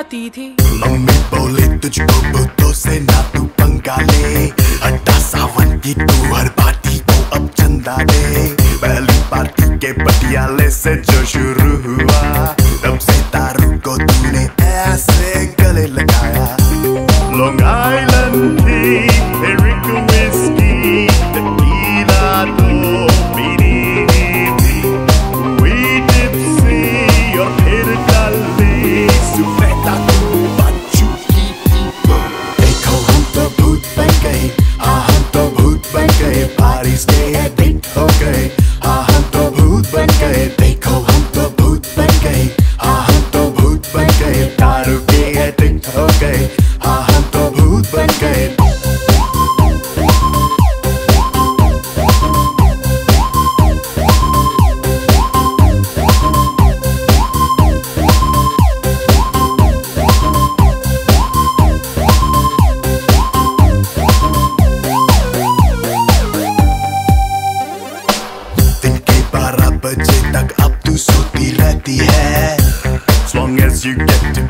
जाती थी। मम्मी बोले तुझको भूतों से ना तू पंगा ले, हटा सावन की तू हर पार्टी को अब चंदा दे। पहली पार्टी के पटियाले से जो शुरू हुआ, तब से तारू को तूने ऐसे गले लगाया। लॉन्ग आइलैंड थी, अमेरिकन विस्की, tequila तो पीनी थी। We tipsy और फिर गली सुबह तू बन चुकी थी। देखो हम तो भूत बन गए, हाँ हम तो भूत बन गए, पार्टीज के एडिक्ट हो गए। हाँ हम तो भूत बन गए, देखो हम तो भूत बन गए, हाँ हम तो भूत बन गए, दारू के एडिक्ट हो गए। हाँ हम तो भूत बन गए। दिन के 12 बजे तक अब तू सोती रहती है। As long as you get to